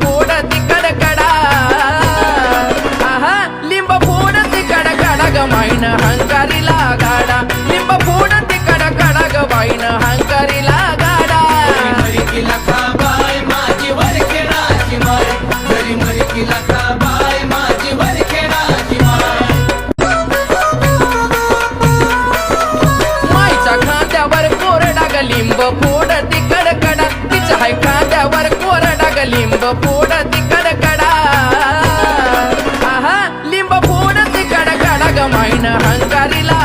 फोड तिकड कडा आहा लिंब फोड तिकड कडा ग माईन हंकारीला गाडा लिंब फोड तिकड कडा ग माईन हंकारीला गाडा मरी की लखा बाय माझी वरखेडाची माय घरी मरी की लखा बाय माझी वरखेडाची माय माईच्या खांद्यावर कोरडा ग लिंब फोड तिकड कडा तिच्या हाय खांद्यावर कोरडा ग लिंब फोड तिकड कडा आहा लिंब फोड तिकड कडा ग माईन हंकारीला